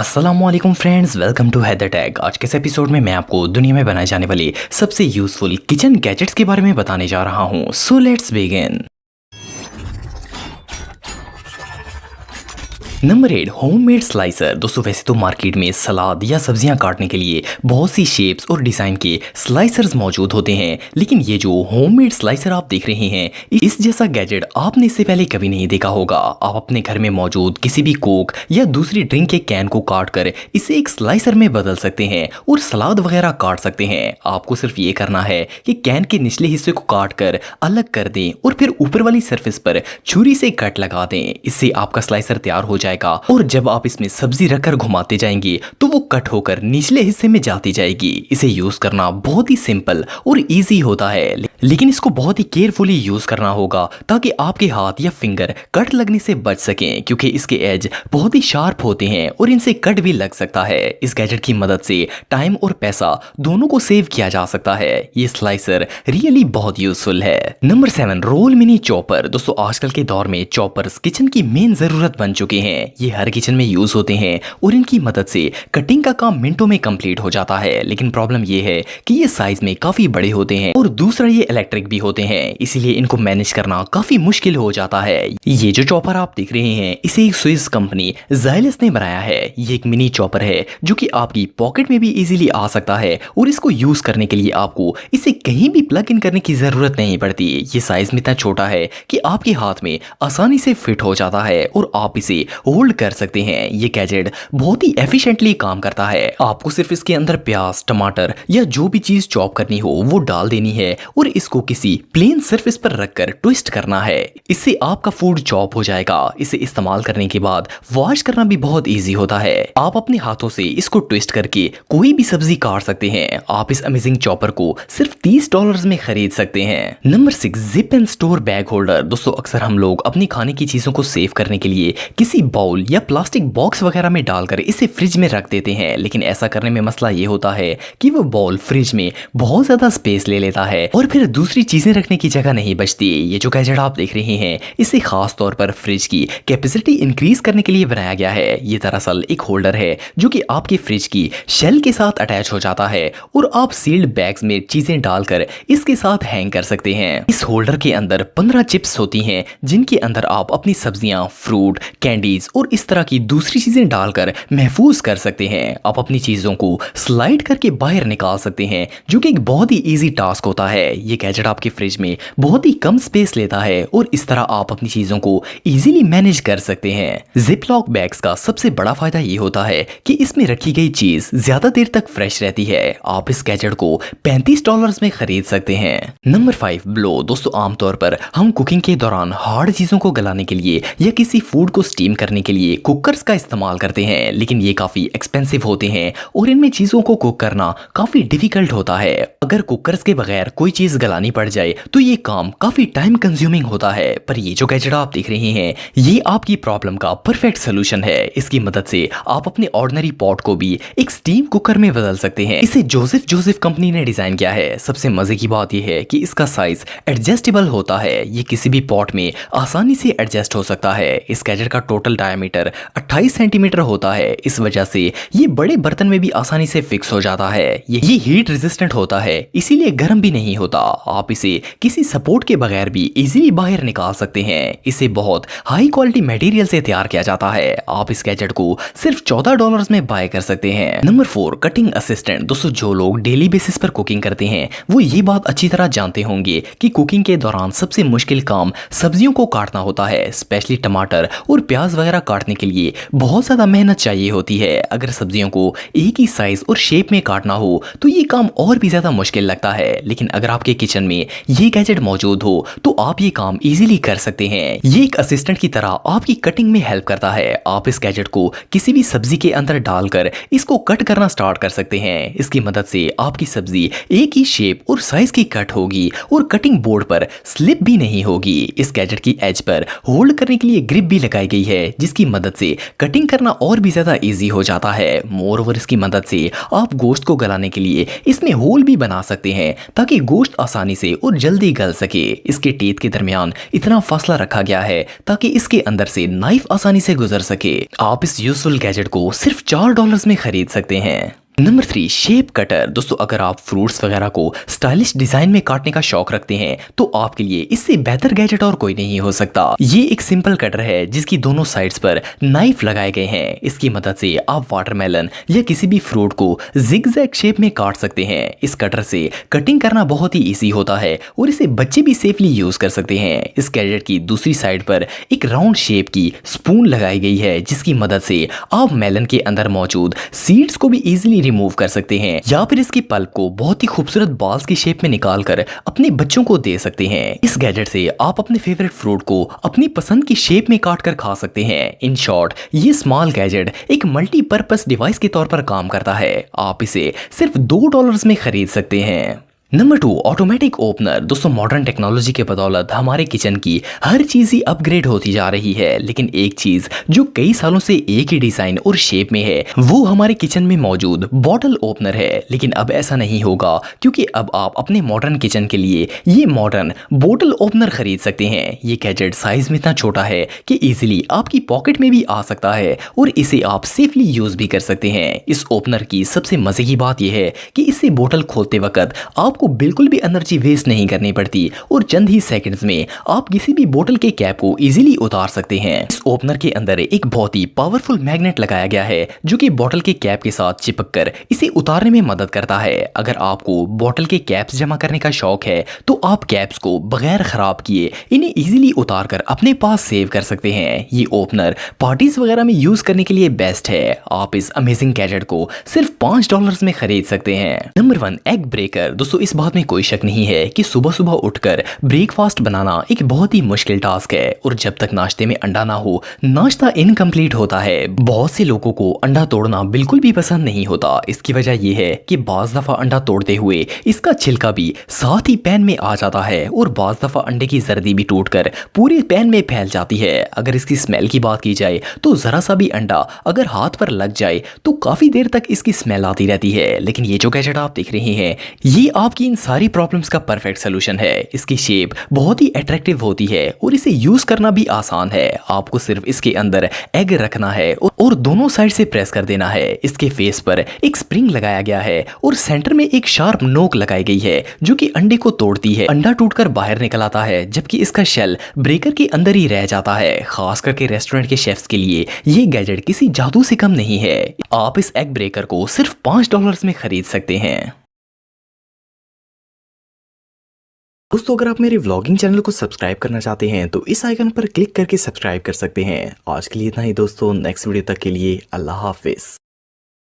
अस्सलामुअलैकुम friends, welcome to Haider tag. आज के इस एपिसोड में मैं आपको दुनिया में बनाए जाने वाले सबसे यूजफुल किचन गैजेट्स के बारे में बताने जा रहा हूं। So let's begin. Number 8, homemade slicer. दोस्तों वैसे तो मार्केट में सलाद या सब्जियां काटने के लिए बहुत सी शेप्स और डिजाइन के स्लाइसर्स मौजूद होते हैं, लेकिन ये जो होममेड स्लाइसर आप देख रहे हैं, इस जैसा गैजेट आपने इससे पहले कभी नहीं देखा होगा। आप अपने घर में मौजूद किसी भी कोक या दूसरी ड्रिंक के कैन को काट कर इसे एक स्लाइसर में बदल सकते हैं और सलाद वगैरह काट सकते हैं। आपको सिर्फ ये करना है कि कैन के निचले हिस्से को काट कर अलग कर दें और फिर ऊपर वाली सरफेस पर छुरी से कट लगा दें। इससे आपका स्लाइसर तैयार हो जाएगा और जब आप इसमें सब्जी रखकर घुमाते जाएंगे तो वो कट होकर निचले हिस्से में जाती जाएगी। इसे यूज करना बहुत ही सिंपल और इजी होता है, लेकिन इसको बहुत ही केयरफुली यूज करना होगा ताकि आपके हाथ या फिंगर कट लगने से बच सकें, क्योंकि इसके एज बहुत ही शार्प होते हैं और इनसे कट भी लग सकता है। इस गैजेट की मदद से टाइम और पैसा दोनों को सेव किया जा सकता है। ये स्लाइसर रियली बहुत यूजफुल है। Number 7, roll mini chopper. दोस्तों आजकल के दौर में चॉपर्स किचन की मेन जरूरत बन चुके हैं। ये हर किचन में यूज होते हैं और इनकी मदद से कटिंग का काम मिनटों में कंप्लीट हो जाता है, लेकिन प्रॉब्लम ये है कि ये साइज में काफी बड़े होते हैं और दूसरा ये इलेक्ट्रिक भी होते हैं, इसीलिए इनको मैनेज करना काफी मुश्किल हो जाता है। ये जो चॉपर आप देख रहे हैं, इसे एक स्विस कंपनी ज़ाइलस ने बनाया है। ये एक मिनी चॉपर है जो कि आपकी पॉकेट में भी इजीली आ सकता है और इसको यूज करने के लिए आपको इसे कहीं भी प्लग इन करने की जरूरत नहीं पड़ती। ये साइज में इतना छोटा है कि आपके हाथ में आसानी से फिट हो जाता है और आप इसे होल्ड कर सकते हैं। ये गैजेट बहुत ही एफिशिएंटली काम करता है। आपको सिर्फ इसके अंदर प्याज, टमाटर या जो भी चीज चॉप करनी हो वो डाल देनी है और इसको किसी प्लेन सरफेस पर रखकर ट्विस्ट करना है। इससे आपका फूड चॉप हो जाएगा। इसे इस्तेमाल करने के बाद वॉश करना भी बहुत इजी होता है। आप अपने हाथों से इसको ट्विस्ट करके कोई भी सब्जी काट सकते हैं। आप इस अमेजिंग चॉपर को सिर्फ $30 में खरीद सकते हैं। Number 6, zip and store bag holder. दोस्तों अक्सर हम लोग अपनी खाने की चीजों को सेव करने के लिए किसी बाउल या प्लास्टिक बॉक्स वगैरह में डालकर इसे फ्रिज में रख देते हैं, लेकिन ऐसा करने में मसला ये होता है कि वो बाउल फ्रिज में बहुत ज्यादा स्पेस ले लेता है और फिर दूसरी चीजें रखने की जगह नहीं बचती। ये जो गैजेट आप देख रहे हैं, इसे खास तौर पर फ्रिज की कैपेसिटी इंक्रीज करने के लिए बनाया गया है। ये दरअसल एक होल्डर है जो कि आपके फ्रिज की शेल के साथ अटैच हो जाता है और आप सील्ड बैग्स में चीजें डालकर इसके साथ हैंग कर सकते हैं। इस होल्डर के अंदर 15 चिप्स होती हैं जिनके अंदर आप अपनी सब्जियां, फ्रूट, कैंडीज और इस तरह की दूसरी चीजें डालकर महफूज कर सकते हैं। आप अपनी चीजों को स्लाइड करके बाहर निकाल सकते हैं, जो कि एक बहुत ही इजी टास्क होता है। ये गैजेट आपके फ्रिज में बहुत ही कम स्पेस लेता है और इस तरह आप अपनी चीजों को इजीली मैनेज कर सकते हैं। जिप लॉक बैग्स का सबसे बड़ा फायदा ये होता है कि इसमें रखी गई चीज ज्यादा देर तक फ्रेश रहती है। आप इस गैजेट को $35 में खरीद सकते हैं। Number 5, blow. दोस्तों आमतौर पर हम कुकिंग के दौरान हार्ड चीजों को गलाने के लिए या किसी फूड को स्टीम करने के लिए कुकर्स का इस्तेमाल करते हैं, लेकिन ये काफी एक्सपेंसिव होते हैं और इनमें चीजों को कुक करना काफी डिफिकल्ट होता है। अगर कुकर्स के बगैर कोई चीज गलानी पड़ जाए तो ये काम काफी टाइम कंज्यूमिंग होता है, पर ये जो गैजेट आप देख रहे हैं, ये आपकी प्रॉब्लम का परफेक्ट सोल्यूशन है। इसकी मदद से आप अपने ऑर्डिनरी पॉट को भी एक स्टीम कुकर में बदल सकते हैं। इसे जोसेफ कंपनी ने डिजाइन किया है। सबसे मजे की बात यह है कि इसका साइज एडजस्टेबल होता है। ये किसी भी पॉट में आसानी से एडजस्ट हो सकता है। इस गैजेट का टोटल डायमीटर 28 सेंटीमीटर होता है। इस वजह से ये बड़े बर्तन में भी आसानी से फिक्स हो जाता है। ये हीट रेजिस्टेंट होता है, इसीलिए गर्म भी नहीं होता। आप इसे किसी सपोर्ट के बगैर भी इजीली बाहर निकाल सकते हैं। इसे बहुत हाई क्वालिटी मटेरियल से तैयार किया जाता है। आप इस गैजेट को सिर्फ $14 में बाय कर सकते हैं। Number 4, cutting assistant. दोस्तों जो लोग डेली बेसिस पर कुकिंग करते हैं वो ये बात अच्छी तरह जानते होंगे कि कुकिंग के दौरान सबसे मुश्किल काम सब्जियों को काटना होता है। स्पेशली टमाटर और प्याज वगैरह काटने के लिए बहुत ज्यादा मेहनत चाहिए होती है। अगर सब्जियों को एक ही साइज और शेप में काटना हो तो ये काम और भी ज्यादा मुश्किल लगता है, लेकिन अगर आपके किचन में ये गैजेट मौजूद हो तो आप ये काम इजीली कर सकते हैं। ये एक असिस्टेंट की तरह आपकी कटिंग में हेल्प करता है। आप इस गैजेट को किसी भी सब्जी के अंदर डालकर इसको कट करना स्टार्ट कर सकते हैं। इसकी मदद से आपकी सब्जी एक ही शेप और साइज की कट होगी और कटिंग बोर्ड पर स्लिप भी नहीं होगी। इस गैजेट की एज पर होल्ड करने के लिए ग्रिप भी लगाई गई है, जिसकी मदद से कटिंग करना और भी ज़्यादा ईजी हो जाता है। मोर ओवर इसकी मदद से आप गोश्त को गलाने के लिए इसमें होल भी बना सकते हैं ताकि गोश्त आसानी से और जल्दी गल सके। इसके टीथ के दरमियान इतना फासला रखा गया है ताकि इसके अंदर से नाइफ आसानी से गुजर सके। आप इस यूजफुल गैजेट को सिर्फ $4 में खरीद सकते हैं। Number 3, shape cutter. दोस्तों अगर आप फ्रूट्स वगैरह को स्टाइलिश डिजाइन में काटने का शौक रखते हैं तो आपके लिए इससे बेहतर गैजेट और कोई नहीं हो सकता। ये एक सिंपल कटर है जिसकी दोनों साइड्स पर नाइफ लगाए गए हैं। इसकी मदद से आप वाटरमेलन या किसी भी फ्रूट को जिगजैग शेप में काट सकते हैं। इस कटर से कटिंग करना बहुत ही ईजी होता है और इसे बच्चे भी सेफली यूज कर सकते हैं। इस गैजेट की दूसरी साइड पर एक राउंड शेप की स्पून लगाई गई है जिसकी मदद से आप मेलन के अंदर मौजूद सीड्स को भी इजीली रिमूव कर सकते हैं या फिर इसकी पल्प को बहुत ही खूबसूरत बॉल्स की शेप में निकालकर अपने बच्चों को दे सकते हैं। इस गैजेट से आप अपने फेवरेट फ्रूट को अपनी पसंद की शेप में काट कर खा सकते हैं। इन शॉर्ट ये स्मॉल गैजेट एक मल्टीपर्पस डिवाइस के तौर पर काम करता है। आप इसे सिर्फ $2 में खरीद सकते हैं। Number 2, automatic opener. दोस्तों मॉडर्न टेक्नोलॉजी के बदौलत हमारे किचन की हर चीज़ ही अपग्रेड होती जा रही है, लेकिन एक चीज़ जो कई सालों से एक ही डिज़ाइन और शेप में है वो हमारे किचन में मौजूद बॉटल ओपनर है। लेकिन अब ऐसा नहीं होगा क्योंकि अब आप अपने मॉडर्न किचन के लिए ये मॉडर्न बोतल ओपनर खरीद सकते हैं। ये गैजेट साइज में इतना छोटा है कि इजीली आपकी पॉकेट में भी आ सकता है और इसे आप सेफली यूज़ भी कर सकते हैं। इस ओपनर की सबसे मज़े की बात यह है कि इससे बोतल खोलते वक्त आपको बिल्कुल भी एनर्जी वेस्ट नहीं करनी पड़ती और चंद ही सेकंड्स में आप किसी भी बोतल के कैप को इजीली उतार सकते हैं। इस ओपनर के अंदर एक बहुत ही पावरफुल मैग्नेट लगाया गया है जो कि बोतल के कैप के साथ चिपक कर इसे उतारने में मदद करता है। अगर आपको बोतल के कैप्स जमा करने का शौक है तो आप कैप्स को बगैर खराब किए इन्हें इजीली उतार कर अपने पास सेव कर सकते हैं। ये ओपनर पार्टीज वगैरह में यूज करने के लिए बेस्ट है। आप इस अमेजिंग गैजेट को सिर्फ $5 में खरीद सकते हैं। Number 1, egg breaker. दोस्तों इस बात में कोई शक नहीं है कि सुबह सुबह उठकर ब्रेकफास्ट बनाना एक बहुत ही मुश्किल टास्क है और जब तक नाश्ते में अंडा ना हो नाश्ता इनकम्प्लीट होता है। बहुत से लोगों को अंडा तोड़ना बिल्कुल भी पसंद नहीं होता। इसकी वजह यह है कि बाज दफा अंडा तोड़ते हुए इसका छिलका भी साथ ही पैन में आ जाता है और बाज दफा अंडे की जर्दी भी टूटकर पूरे पैन में फैल जाती है। अगर इसकी स्मेल की बात की जाए तो जरा सा भी अंडा अगर हाथ पर लग जाए तो काफी देर तक इसकी स्मेल आती रहती है। लेकिन ये जो गैजेट आप देख रहे हैं ये आपकी इन सारी प्रॉब्लम्स का परफेक्ट सोल्यूशन है। इसकी शेप बहुत ही अट्रैक्टिव होती है और इसे यूज करना भी आसान है। आपको सिर्फ इसके अंदर एग रखना है और दोनों साइड से प्रेस कर देना है। इसके फेस पर एक स्प्रिंग लगाया गया है और सेंटर में एक शार्प नोक लगाई गई है जो कि अंडे को तोड़ती है। अंडा टूटकर बाहर निकल आता है जबकि इसका शेल ब्रेकर के अंदर ही रह जाता है। खास करके रेस्टोरेंट के शेफ्स के लिए ये गैजेट किसी जादू से कम नहीं है। आप इस एग ब्रेकर को सिर्फ $5 में खरीद सकते हैं। दोस्तों अगर आप मेरे व्लॉगिंग चैनल को सब्सक्राइब करना चाहते हैं तो इस आइकन पर क्लिक करके सब्सक्राइब कर सकते हैं। आज के लिए इतना ही दोस्तों, नेक्स्ट वीडियो तक के लिए अल्लाह हाफिज।